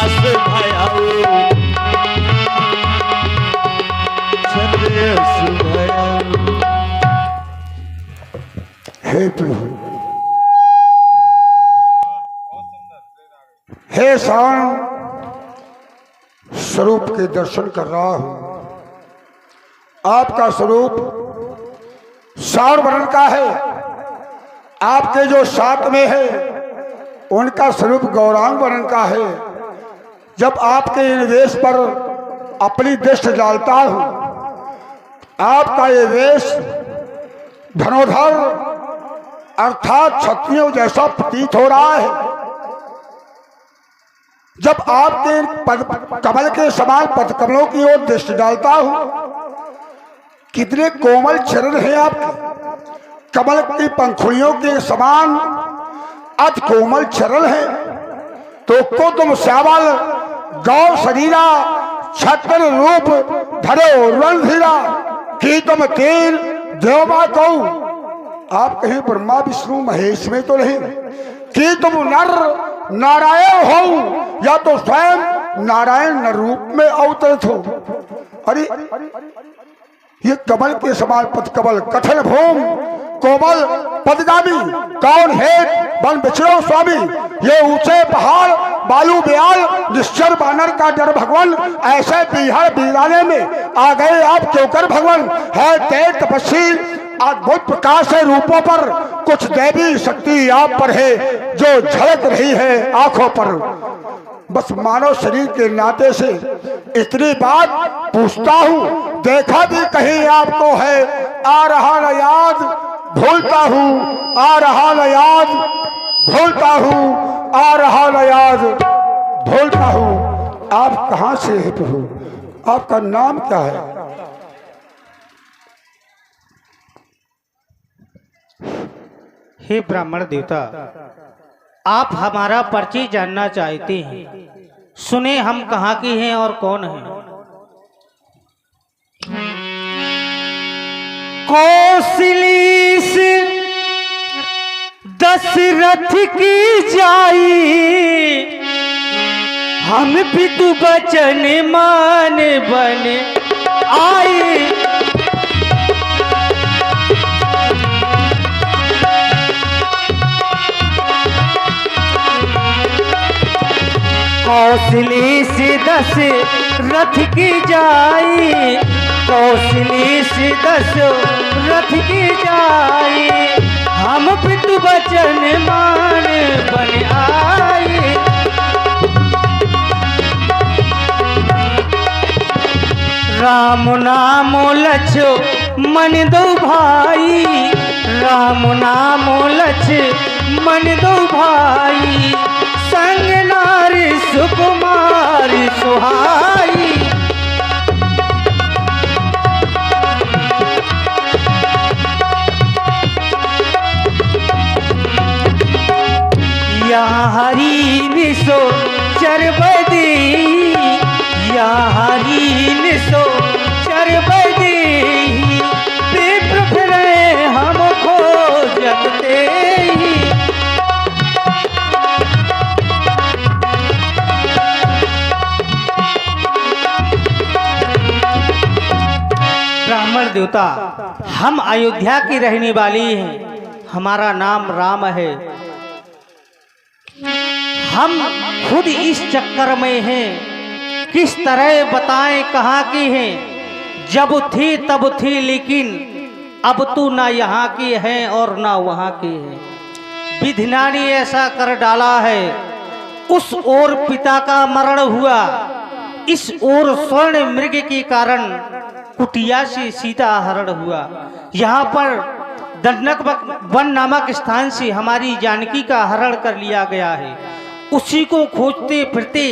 पास भयाऊ छत्रेस भयाऊ। हे प्रभु, हे श्रावण स्वरूप के दर्शन कर रहा हूं। आपका स्वरूप श्रावण वर्ण का है। आपके जो साथ में है उनका स्वरूप गौरांग वर्ण का है। जब आपके इन वेश पर अपनी दृष्टि डालता हूं, आपका ये वेश धनुर्धर अर्थात क्षत्रियों जैसा प्रतीत हो रहा है। जब आपके कमल के समान पद कमलों की ओर दृष्टि डालता हूं, कितने कोमल चरण हैं आपके। कमल की पंखुड़ियों के समान अति कोमल चरण हैं। तो को तुम श्यामल गौ शरीरा छत्र रूप धरो रणधीरा कि तुम तीन देवमा को। आप कहीं ब्रह्मा विष्णु महेश में तो नहीं कि तुम नर नारायण हो, या तो स्वयं नारायण न रूप में अवतरित हो। अरे ये कमल के समान पद कमल कठिन भूम कोमल पदगामी कौन है वन बिछड़ो स्वामी। ये ऊंचे पहाड़ बालू ब्याल निश्चर बानर का डर भगवान। ऐसे बिहार बिराने में आ गए आप क्यों कर भगवान। है तेज तपस्वी अद्भुत प्रकाश है रूपों पर। कुछ दैवी शक्ति आप पर है जो झलक रही है आंखों पर। बस मानव शरीर के नाते से इतनी बात पूछता हूँ, देखा भी कहीं आपको है। आ रहा न याद भूलता हूँ, आ रहा न याद भूलता हूँ, आ रहा न याद भूलता हूँ। आप कहाँ से हैं प्रभु, आपका नाम क्या है। हे ब्राह्मण देवता, आप हमारा परिचय जानना चाहते हैं। सुने हम कहाँ के हैं और कौन हैं। कौशली से दशरथ की जाई, हम पितु बचन मान बन आई। कौशली से दशरथ की जाई, कौशली से दशरथ की जाई। हम पितु बचन मान बन आई। राम नाम लक्ष्मण दो भाई, राम नाम लक्ष्मण दो भाई। संग नारी सुकुमारी सुहाई। यहाँ हरी निसो चरबदी, यहाँ हरी निसो चरबदी। विप्र फिरे हमको जगते ही। ब्राह्मण देवता, हम अयोध्या की रहने वाली हैं। हमारा नाम राम है। हम खुद इस चक्कर में हैं, किस तरह बताएं कहाँ की हैं। जब थी तब थी लेकिन अब तू ना यहाँ की है और ना वहाँ की है। विधिना ने ऐसा कर डाला है। उस ओर पिता का मरण हुआ, इस ओर स्वर्ण मृग के कारण कुटिया से सीता हरण हुआ। यहाँ पर दंडक वन नामक स्थान से हमारी जानकी का हरण कर लिया गया है। उसी को खोजते फिरते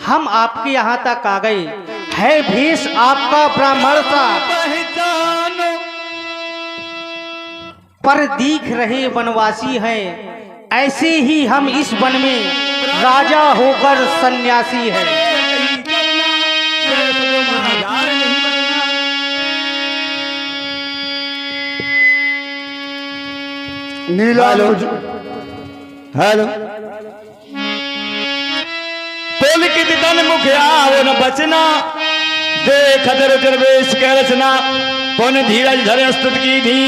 हम आपके यहाँ तक आ गए। है भेष आपका ब्राह्मण सा, पर दिख रहे वनवासी हैं। ऐसे ही हम इस वन में राजा होकर सन्यासी हैं। नीला हेलो। हेलो बोल कित तन मुखिया वो न बचना, देख दरवेश कह रचना, पुन धीरज धरे स्तुत की थी,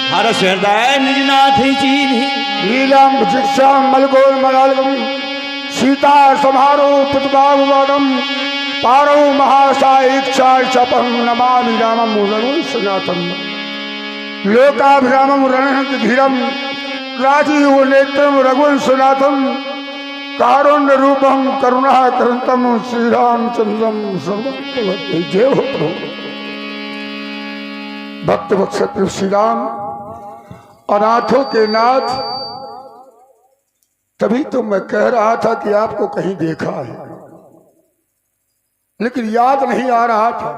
हरस हृदय निज नाथ चीनी। नीलम शिक्षा मलगोल मलालम, सीता समारो पुतबागम, पारो महासाइक्षा चपम, नमामि रामम रघुन सनातम, लोकाभिरामम रणहंत धीरम, राजीव नेत्रम रघुन सनातम, कारुण्य रूपम करुणा करंतम, श्री रामचंद्रम सर्वभक्तवत्ते। जय हो प्रभु। भक्त वत्सल श्री राम, अनाथों के नाथ। तभी तो मैं कह रहा था कि आपको कहीं देखा है, लेकिन याद नहीं आ रहा था,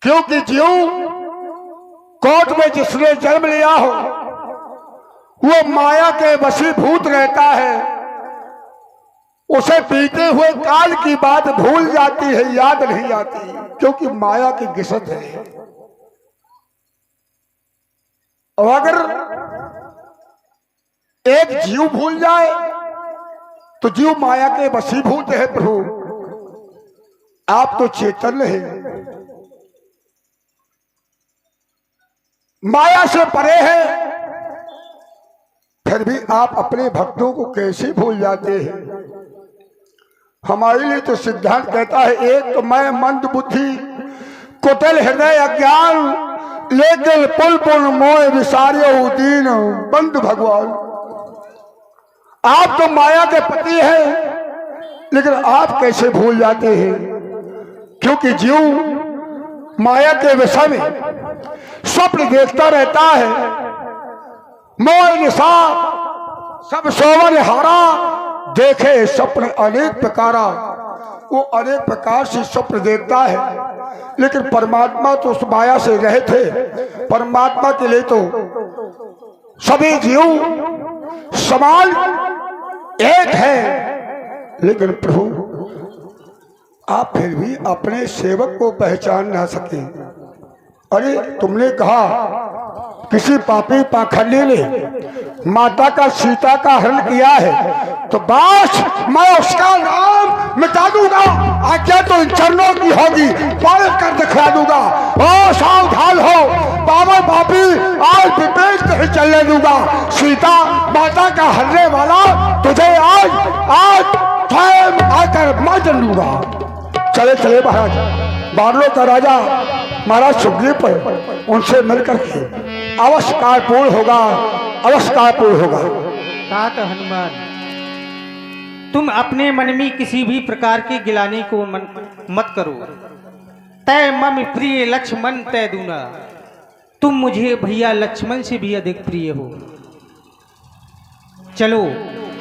क्योंकि ज्यों कोट में जिसने जन्म लिया हो वो माया के वशीभूत रहता है, उसे बीते हुए काल की बात भूल जाती है, याद नहीं आती, क्योंकि माया की गिसत है। और अगर एक जीव भूल जाए तो जीव माया के वशीभूत है। प्रभु आप तो चैतन्य है, माया से परे है, फिर भी आप अपने भक्तों को कैसे भूल जाते हैं। हमारे लिए तो सिद्धांत कहता है, एक तो मैं मंद बुद्धि कुटिल हृदय अज्ञान, लेकिन पुल पुल मोह विसार्यो दीन बंद भगवान। आप तो माया के पति हैं, लेकिन आप कैसे भूल जाते हैं, क्योंकि जीव माया के विषय में स्वप्न देखता रहता है, मोह निशा सब सोवन हारा, देखे स्वप्न अनेक प्रकारा। वो अनेक प्रकार से स्वप्न देखता है, लेकिन परमात्मा तो उस माया से रहे थे। परमात्मा के लिए तो सभी जीव समान एक है, लेकिन प्रभु आप फिर भी अपने सेवक को पहचान ना सके। अरे तुमने कहा किसी पापी पाखंडी ने माता का सीता का हरण किया है, तो बस मैं उसका नाम मिटा दूंगा, आज्ञा तो इन चरणों की होगी, पाल कर दिखा दूंगा। ओ सावधान हो, पावन पापी आज विवेक नहीं चलने दूंगा। सीता माता का हरने वाला तुझे आज स्वयं आकर मार लूंगा। चले चले महाराज, बादलों का राजा महाराज सुग्रीव पर, उनसे मिलकर के अवश्य कार्य पूर्ण होगा, अवश्य कार्य पूर्ण होगा। तात हनुमान, तुम अपने मन में किसी भी प्रकार की गिलानी को मत करो। तय मम प्रिय लक्ष्मण तय दूना, तुम मुझे भैया लक्ष्मण से भी अधिक प्रिय हो। चलो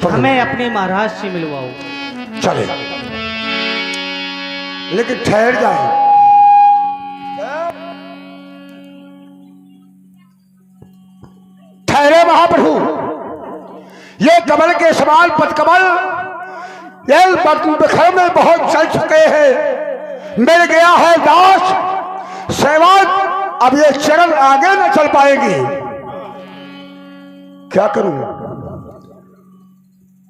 हमें अपने महाराज से मिलवाओ। चले, लेकिन ठहर जाए। ठहरे महाप्रभु, ये कमल के समान पदकमल बखर में बहुत चल चुके हैं, मिल गया है दास सेवान, अब ये चरण आगे न चल पाएगी। क्या करूं,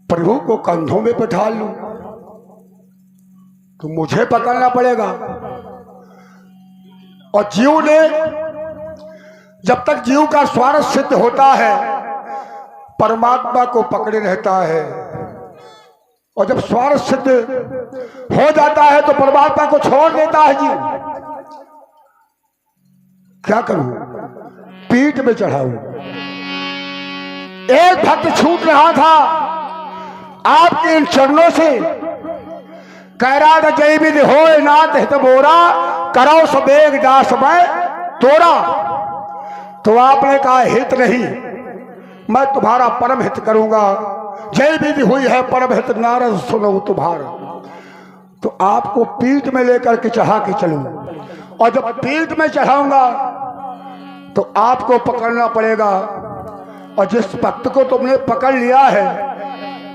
प्रभु को कंधों में बैठा लूं तो मुझे पकड़ना पड़ेगा, और जीव ने जब तक जीव का स्वार्थ सिद्ध होता है परमात्मा को पकड़े रहता है, और जब स्वार्थ सिद्ध हो जाता है तो परमात्मा को छोड़ देता है जीव। क्या करूं, पीठ में चढ़ाऊं। एक भक्त छूट रहा था आपके इन चरणों से, कह रहा था जय विधि हो नाथ हित बोरा, करो सबेग दास मैं तोरा। तो आपने कहा हित नहीं, मैं तुम्हारा परम हित करूंगा, जय विधि हुई है परम हित नारद सुनो तुम्हारा। तो आपको पीठ में लेकर के चढ़ा के चलूं, और जब पीठ में चढ़ाऊंगा तो आपको पकड़ना पड़ेगा, और जिस भक्त को तुमने पकड़ लिया है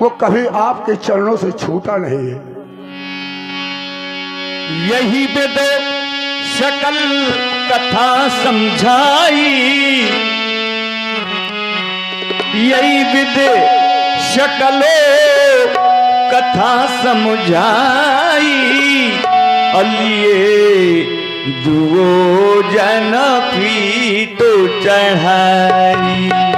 वो कभी आपके चरणों से छूटा नहीं है। यही वेद सकल कथा समझाई, यही विद सकलो कथा समझाई, अलिए दुओ जन पी तो चढ़ाई।